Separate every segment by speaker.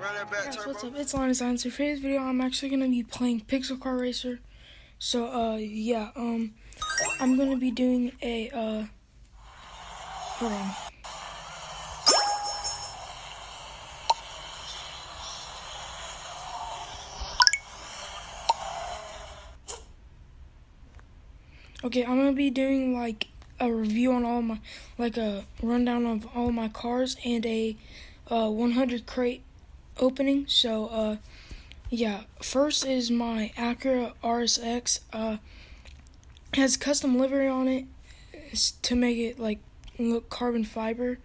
Speaker 1: Guys, what's up? It's Linus Science. For today's video, I'm actually gonna be playing Pixel Car Racer. So, yeah, I'm gonna be doing a, hold on. Okay, I'm gonna be doing, like, a review on all my, like, a rundown of all my cars and a, 100 crate opening. So, yeah, first is my Acura RSX. It has custom livery on it to make it, like, look carbon fiber.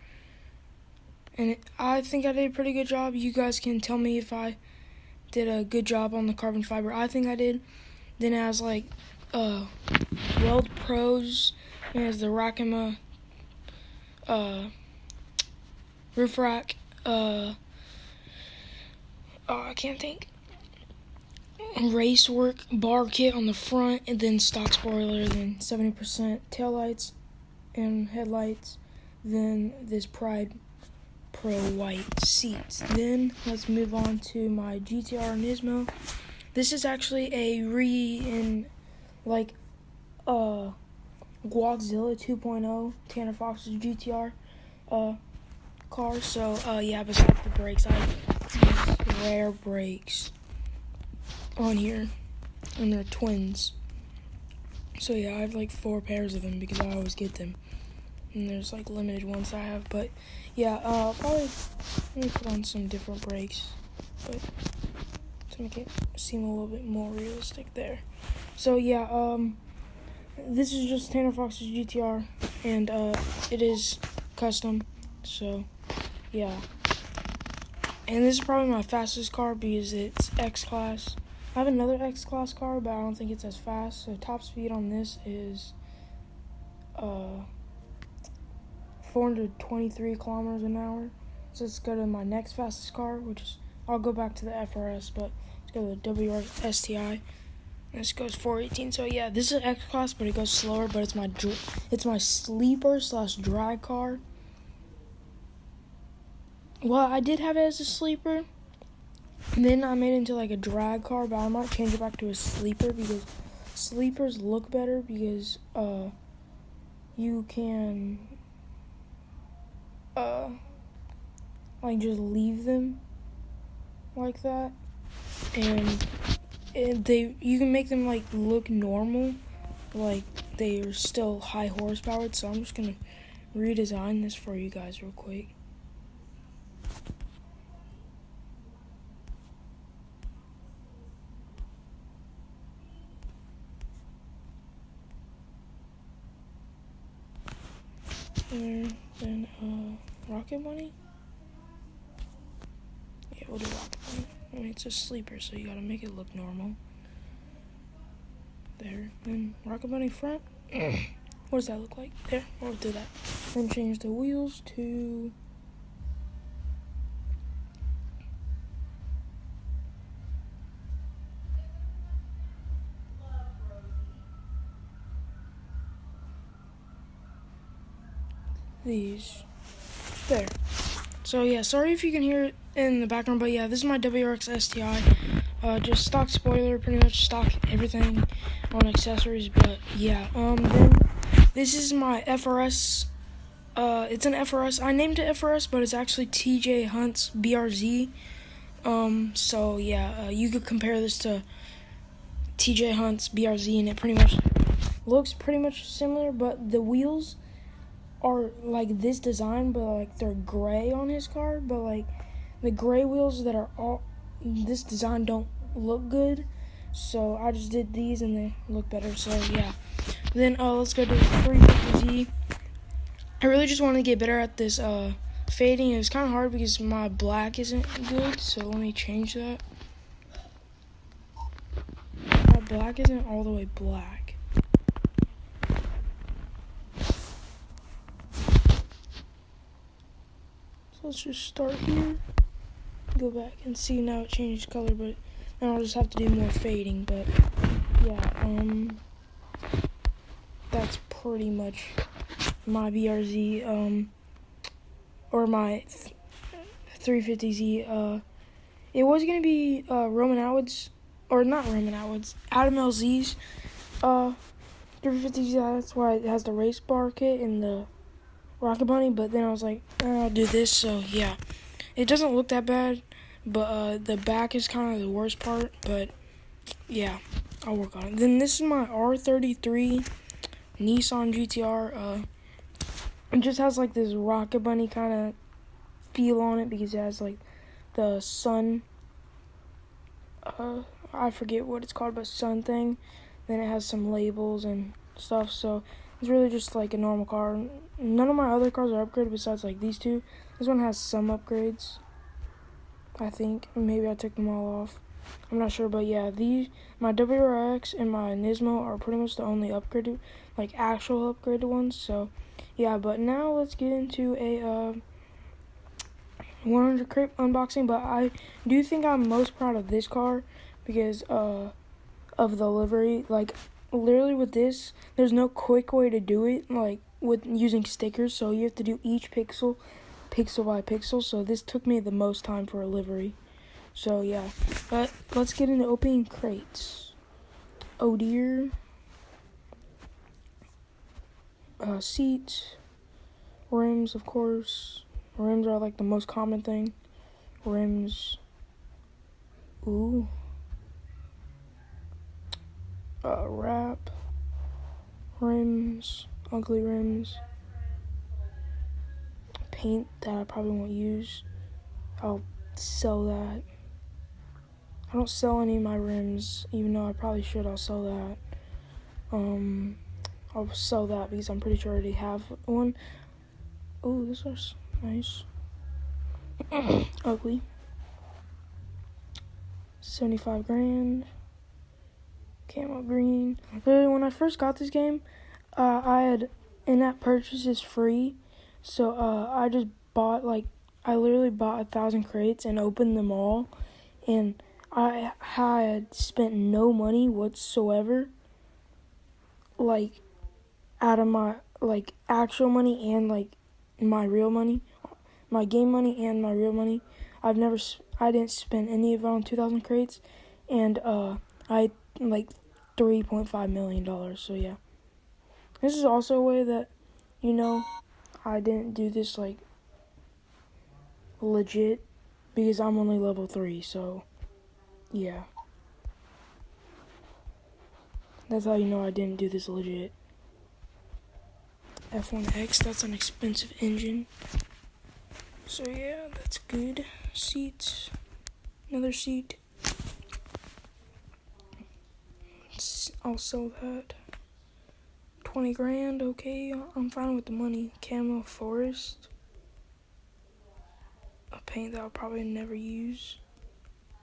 Speaker 1: And I think I did a pretty good job. You guys can tell me if I did a good job on the carbon fiber. I think I did. Then it has, like, Weld Pros. It has the Rakima roof rack. I can't think. Racework bar kit on the front, and then stock spoiler, then 70% taillights and headlights, then this Pride Pro white seats. Then let's move on to my GTR Nismo. This is actually a Guagzilla 2.0 Tanner Fox's GTR car. So yeah, besides the brakes, I use rare brakes on here, and they're twins. So yeah, I have like 4 pairs of them because I always get them, and there's like limited ones I have. But yeah, probably let me put on some different brakes, but to make it seem a little bit more realistic there. So yeah, this is just Tanner Fox's GTR, and it is custom. So yeah, and this is probably my fastest car because it's X-Class. I have another X-Class car, but I don't think it's as fast. So top speed on this is 423 kilometers an hour. So let's go to my next fastest car, which is, I'll go back to the FRS, but let's go to the WRX STI. This goes 418. So yeah, this is X-Class, but it goes slower. But it's my sleeper / drag car. Well, I did have it as a sleeper, and then I made it into like a drag car, but I might change it back to a sleeper because sleepers look better because you can like just leave them like that, and you can make them like look normal, like they're still high horsepower. So I'm just gonna redesign this for you guys real quick. And then Rocket Bunny. Yeah, we'll do Rocket Bunny. I mean, it's a sleeper, so you gotta make it look normal. There. Then Rocket Bunny front. What does that look like? There. We'll do that. Then change the wheels to these. There. So yeah, sorry if you can hear it in the background, but yeah, this is my WRX STI. Just stock spoiler, pretty much stock everything on accessories. But yeah, then this is my FRS. It's an FRS. I named it FRS, but it's actually TJ Hunt's BRZ. So yeah, you could compare this to TJ Hunt's BRZ, and it pretty much looks pretty much similar, but the wheels are like this design, but like they're gray on his car, but like the gray wheels that are all this design don't look good, so I just did these and they look better. So yeah, then let's go to the 350Z. I really just want to get better at this fading. It was kind of hard because my black isn't good, so let me change that. My black isn't all the way black. Let's just start here, go back and see. Now it changed color, but now I'll just have to do more fading. But yeah, that's pretty much my BRZ or my 350Z It was gonna be Roman Atwood's, or not Roman Atwood's, Adam LZ's 350. Yeah, that's why it has the race bar kit and the Rocket Bunny. But then I was like, I'll do this. So yeah, it doesn't look that bad, but the back is kind of the worst part. But yeah, I'll work on it. Then this is my R33 Nissan GTR. It just has like this Rocket Bunny kind of feel on it because it has like the sun. I forget what it's called, but sun thing. Then it has some labels and stuff. So it's really just like a normal car. None of my other cars are upgraded besides like these two. This one has some upgrades, I think. Maybe I took them all off. I'm not sure, but yeah, my WRX and my Nismo are pretty much the only upgraded, like actual upgraded ones. So yeah, but now let's get into a 100 crate unboxing. But I do think I'm most proud of this car because of the livery. Like literally with this, there's no quick way to do it like with using stickers, so you have to do each pixel by pixel. So this took me the most time for a livery. So yeah, but let's get into opening crates. Oh dear. Seats, rims, of course. Rims are like the most common thing. Rims. Ooh. Wrap. Rims. Ugly rims. Paint that I probably won't use. I'll sell that. I don't sell any of my rims, even though I probably should. I'll sell that. I'll sell that because I'm pretty sure I already have one. Oh, this is nice. Ugly. 75 grand. Camo green. Literally, when I first got this game, I had in-app purchases free. So I just bought I literally bought 1,000 crates and opened them all, and I had spent no money whatsoever, like out of my actual money and like my real money, my game money and my real money. I didn't spend any of it on 2,000 crates, and I like $3.5 million. So yeah, this is also a way that I didn't do this like legit because I'm only level 3. So yeah, that's how you know I didn't do this legit. F1X, that's an expensive engine. So yeah, that's good. Seats, another seat. I'll sell that. 20 grand, okay, I'm fine with the money. Camo Forest. A paint that I'll probably never use.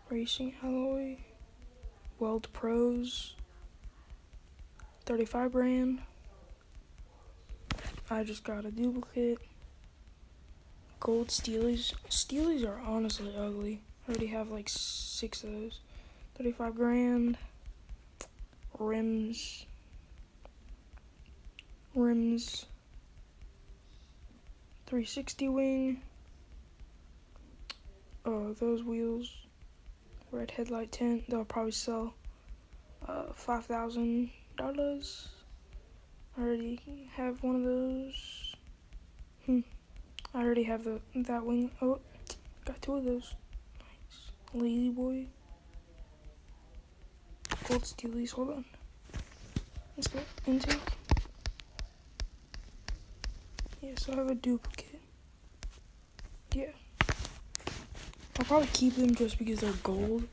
Speaker 1: Racing alloy. Weld Pros. 35 grand. I just got a duplicate. Gold Steelies. Steelies are honestly ugly. I already have like 6 of those. 35 grand. Rims. 360 wing. Those wheels. Red headlight tint. They'll probably sell $5,000. I already have one of those. I already have that wing. Oh, got 2 of those. Nice. Lazy boy. Gold Steelies. Hold on. Let's go into. Yes, I have a duplicate. Yeah. I'll probably keep them just because they're gold.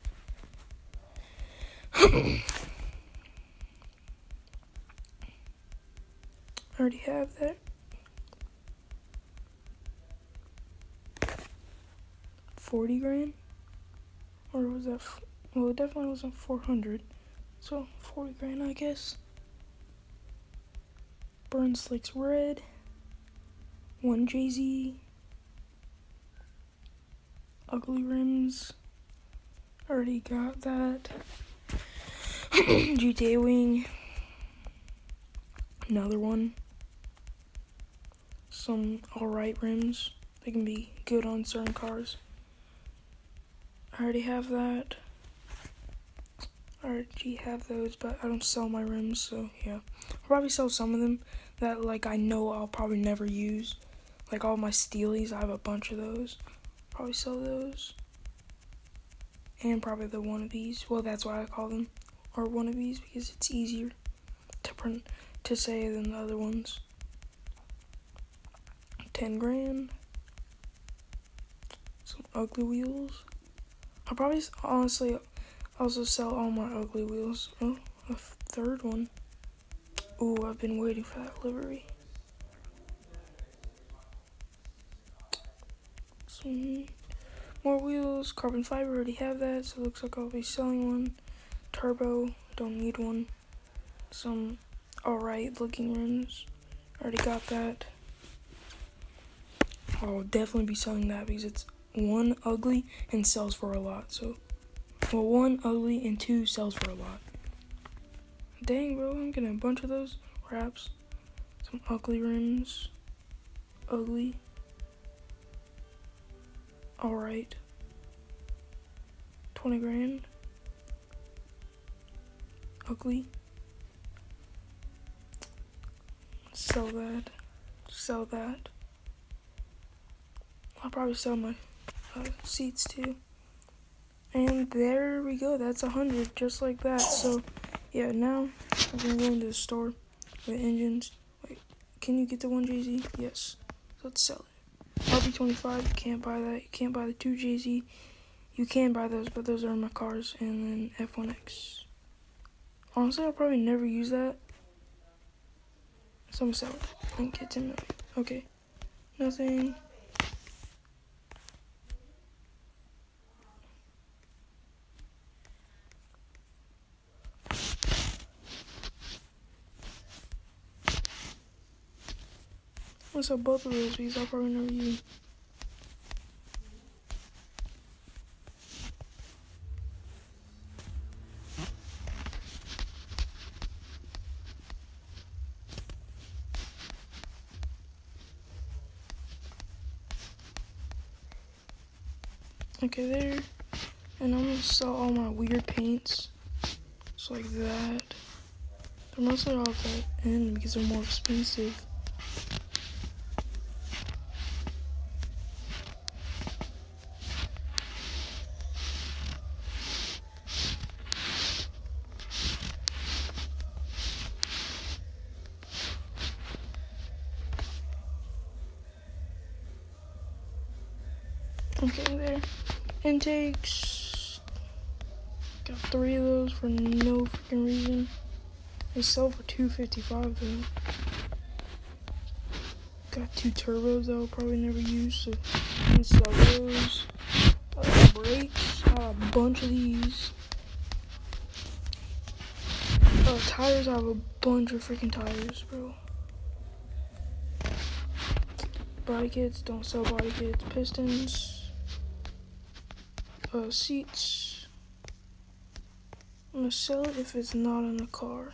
Speaker 1: I already have that. 40 grand? Or was that? Well, it definitely wasn't 400. So 40 grand, I guess. Burn Slicks red. 1 Jay-Z. Ugly rims. Already got that. GTA wing. Another one. Some alright rims. They can be good on certain cars. I already have that. I already have those, but I don't sell my rims, so yeah. I'll probably sell some of them that like I know I'll probably never use. Like all my Steelies, I have a bunch of those. Probably sell those. And probably the wannabes. Well, that's why I call them or wannabes, because it's easier to say than the other ones. 10 grand. Some ugly wheels. I'll probably honestly also sell all my ugly wheels. Oh, a third one. Ooh, I've been waiting for that livery. Some more wheels. Carbon fiber, already have that, so it looks like I'll be selling one. Turbo, don't need one. Some alright looking rims. Already got that. I'll definitely be selling that because it's one, ugly, and sells for a lot. So, well, one, ugly, and two, sells for a lot. Dang, bro, I'm getting a bunch of those wraps. Some ugly rims. Ugly. Alright. 20 grand. Ugly. Sell that. Sell that. I'll probably sell my seats too. And there we go. That's 100, just like that. So, yeah, now I'm gonna go into the store with engines. Wait, can you get the 1JZ? Yes. So let's sell it. RB25, you can't buy that. You can't buy the 2JZ. You can buy those, but those are in my cars. And then F1X. Honestly, I'll probably never use that. So I'm gonna sell it and get 10 million. Okay. Nothing. I'm gonna sell both of those because I'll probably never use them. Okay, there. And I'm gonna sell all my weird paints. Just like that. They're mostly all that in because they're more expensive. Okay, there. Intakes. Got 3 of those for no freaking reason. They sell for $255 though. Got 2 turbos that I'll probably never use, so I'm gonna sell those. Brakes. I have a bunch of these. Tires. I have a bunch of freaking tires, bro. Body kits. Don't sell body kits. Pistons. Seats. I'm gonna sell it if it's not in the car.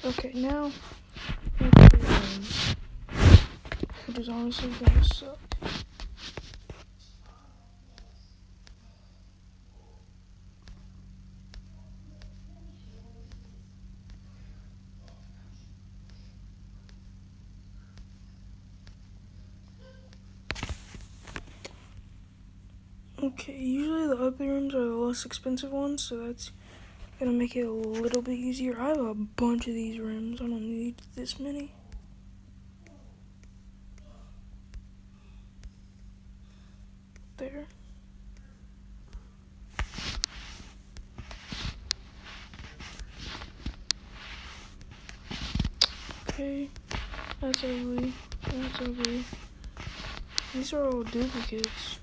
Speaker 1: Okay, now which is honestly gonna suck. Okay, usually the ugly rims are the less expensive ones, so that's gonna make it a little bit easier. I have a bunch of these rims. I don't need this many. There. Okay, that's ugly. That's ugly. These are all duplicates.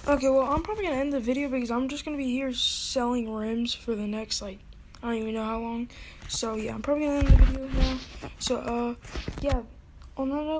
Speaker 1: Okay, well, I'm probably gonna end the video because I'm just gonna be here selling rims for the next, like, I don't even know how long. So, yeah, I'm probably gonna end the video now. So, yeah, on that note,